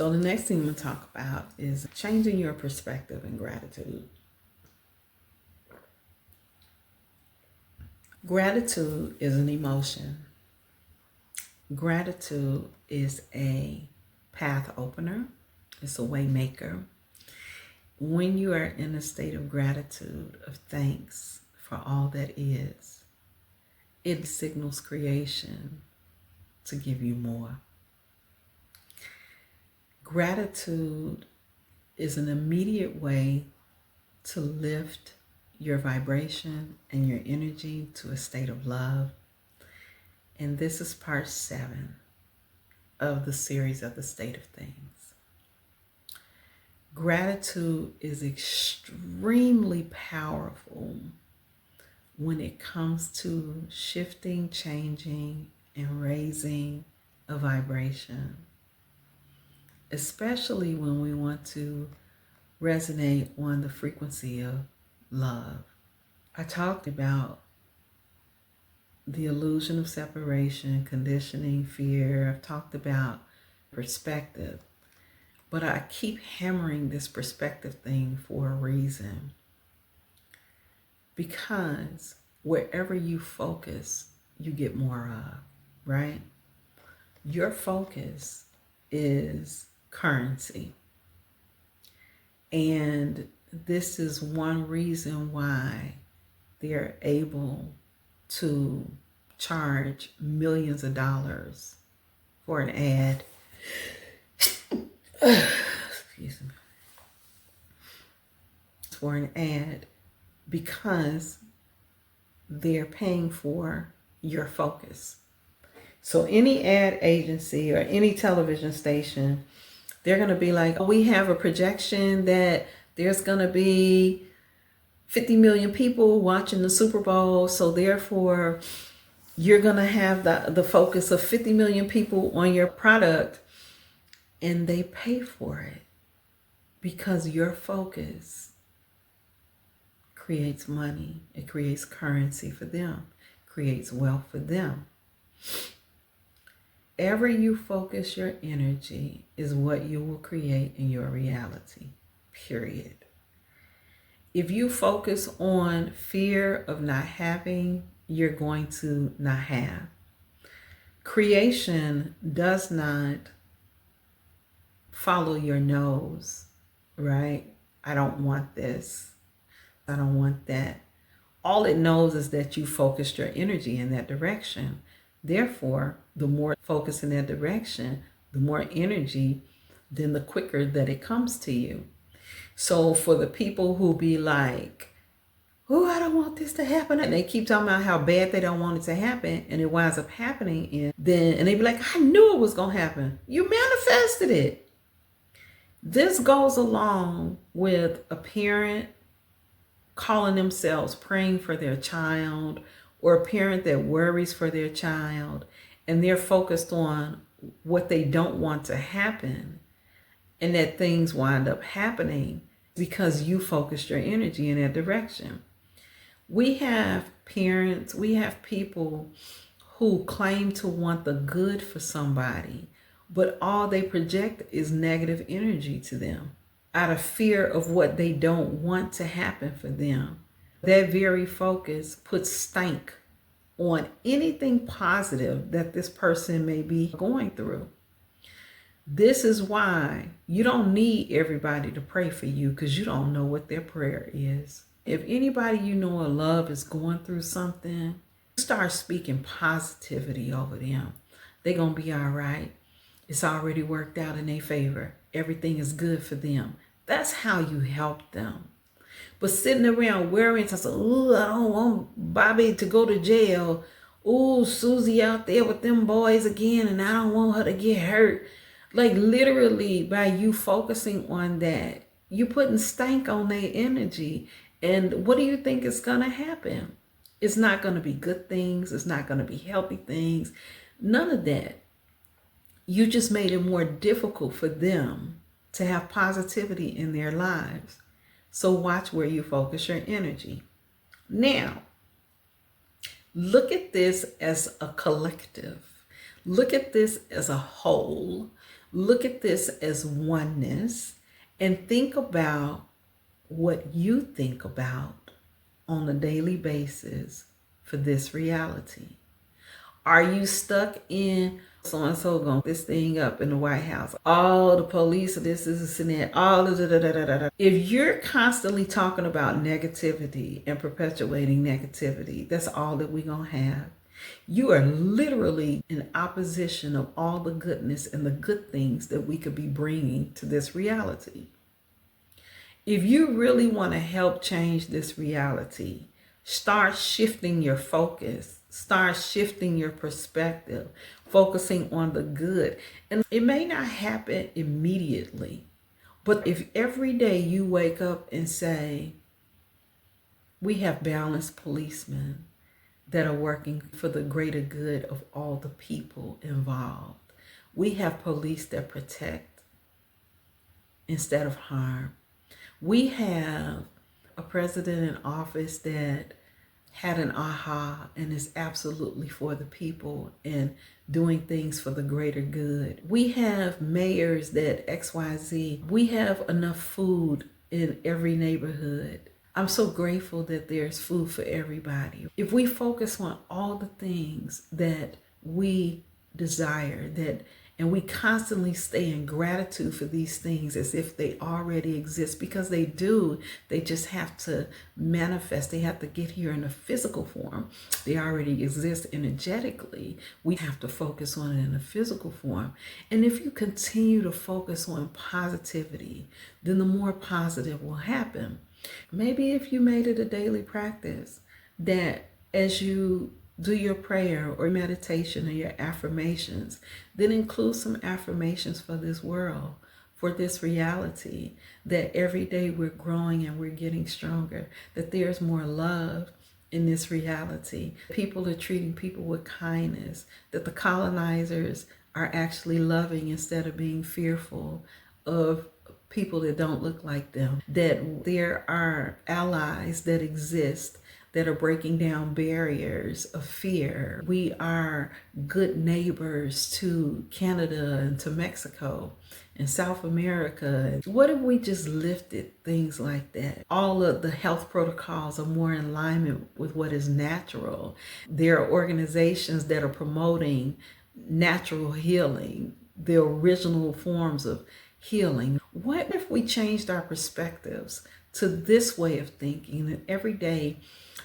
So the next thing I'm going to talk about is changing your perspective and gratitude. Gratitude is an emotion. Gratitude is a path opener. It's a way maker. When you are in a state of gratitude, of thanks for all that is, it signals creation to give you more. Gratitude is an immediate way to lift your vibration and your energy to a state of love. And this is part 7 of the series of the state of things. Gratitude is extremely powerful when it comes to shifting, changing, and raising a vibration, especially when we want to resonate on the frequency of love. I talked about the illusion of separation, conditioning, fear. I've talked about perspective, but I keep hammering this perspective thing for a reason. Because wherever you focus, you get more of, right? Your focus is currency. And this is one reason why they're able to charge millions of dollars for an ad. Excuse me. For an ad, because they're paying for your focus. So any ad agency or any television station, they're going to be like, oh, we have a projection that there's going to be 50 million people watching the Super Bowl. So therefore, you're going to have the focus of 50 million people on your product. And they pay for it because your focus creates money. It creates currency for them, creates wealth for them. Ever you focus your energy is what you will create in your reality, period. If you focus on fear of not having, you're going to not have. Creation does not follow your nose, right? I don't want this. I don't want that. All it knows is that you focused your energy in that direction. Therefore, the more focus in that direction, the more energy, then the quicker that it comes to you. So for the people who be like, oh, I don't want this to happen, and they keep talking about how bad they don't want it to happen, and it winds up happening, and they be like, I knew it was going to happen. You manifested it. This goes along with a parent calling themselves praying for their child, or a parent that worries for their child, and they're focused on what they don't want to happen, and that things wind up happening because you focused your energy in that direction. We have parents, we have people who claim to want the good for somebody, but all they project is negative energy to them out of fear of what they don't want to happen for them. That very focus puts stank on anything positive that this person may be going through. This is why you don't need everybody to pray for you, because you don't know what their prayer is. If anybody you know or love is going through something, start speaking positivity over them. They're going to be all right. It's already worked out in their favor. Everything is good for them. That's how you help them. But sitting around worrying, saying, "Ooh, I don't want Bobby to go to jail. Ooh, Susie out there with them boys again, and I don't want her to get hurt." Like literally, by you focusing on that, you're putting stank on their energy. And what do you think is going to happen? It's not going to be good things. It's not going to be healthy things. None of that. You just made it more difficult for them to have positivity in their lives. So watch where you focus your energy. Now, look at this as a collective. Look at this as a whole. Look at this as oneness and think about what you think about on a daily basis for this reality. Are you stuck in so and so going this thing up in the White House? All the police, this is and that, all of the. If you're constantly talking about negativity and perpetuating negativity, that's all that we're going to have. You are literally in opposition of all the goodness and the good things that we could be bringing to this reality. If you really want to help change this reality, start shifting your focus, start shifting your perspective, focusing on the good. And it may not happen immediately, but if every day you wake up and say, we have balanced policemen that are working for the greater good of all the people involved. We have police that protect instead of harm. We have a president in office that had an aha and is absolutely for the people and doing things for the greater good. We have mayors that XYZ. We have enough food in every neighborhood. I'm so grateful that there's food for everybody. If we focus on all the things that we desire, and we constantly stay in gratitude for these things as if they already exist, because they do. They just have to manifest. They have to get here in a physical form. They already exist energetically. We have to focus on it in a physical form. And if you continue to focus on positivity, then the more positive will happen. Maybe if you made it a daily practice that as you do your prayer or meditation or your affirmations, then include some affirmations for this world, for this reality, that every day we're growing and we're getting stronger, that there's more love in this reality. People are treating people with kindness, that the colonizers are actually loving instead of being fearful of people that don't look like them, that there are allies that exist that are breaking down barriers of fear. We are good neighbors to Canada and to Mexico and South America. What if we just lifted things like that? All of the health protocols are more in alignment with what is natural. There are organizations that are promoting natural healing, the original forms of healing. What if we changed our perspectives to this way of thinking, and every day,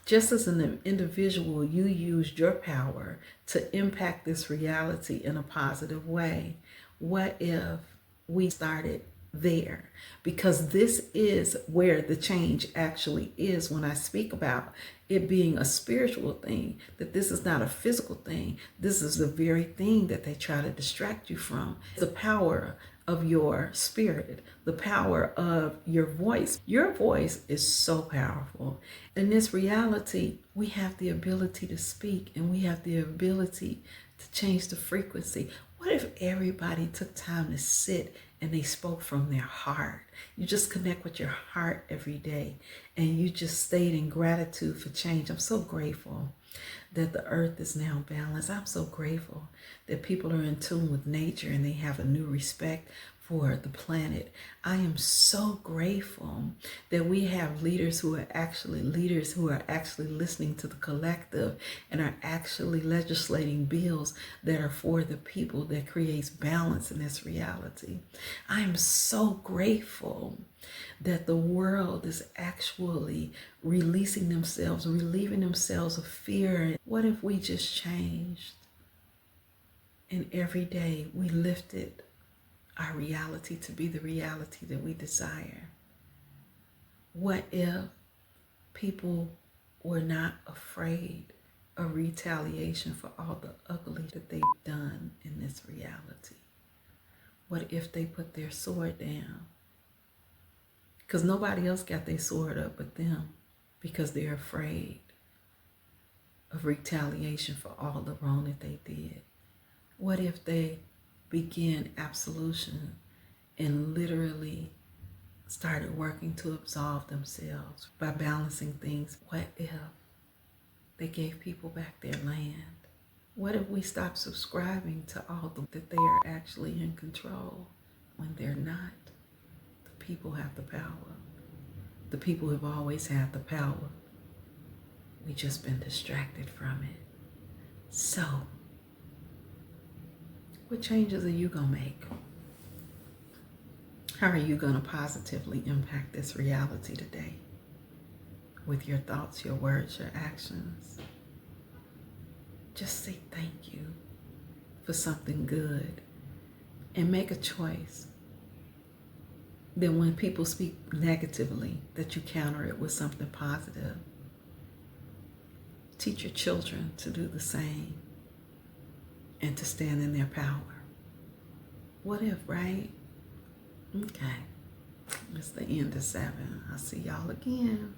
just as an individual, you used your power to impact this reality in a positive way? What if we started there? Because this is where the change actually is. When I speak about it being a spiritual thing, that this is not a physical thing. This is the very thing that they try to distract you from. The power of your spirit, the power of your voice. Your voice is so powerful. In this reality, we have the ability to speak, and we have the ability to change the frequency. What if everybody took time to sit and they spoke from their heart? You just connect with your heart every day, and you just stayed in gratitude for change. I'm so grateful that the earth is now balanced. I'm so grateful that people are in tune with nature and they have a new respect for the planet. I am so grateful that we have leaders who are actually listening to the collective and are actually legislating bills that are for the people, that creates balance in this reality. I am so grateful that the world is actually releasing themselves, relieving themselves of fear. What if we just changed, and every day we lifted our reality to be the reality that we desire? What if people were not afraid of retaliation for all the ugly that they've done in this reality? What if they put their sword down? Because nobody else got their sword up but them, because they're afraid of retaliation for all the wrong that they did. What if they began absolution and literally started working to absolve themselves by balancing things? What if they gave people back their land? What if we stop subscribing to all that they are actually in control when they're not? The people have the power. The people have always had the power. We just been distracted from it. So, what changes are you going to make? How are you going to positively impact this reality today? With your thoughts, your words, your actions. Just say thank you for something good and make a choice. Then when people speak negatively, that you counter it with something positive. Teach your children to do the same and to stand in their power. What if, right? Okay. It's the end of 7. I'll see y'all again.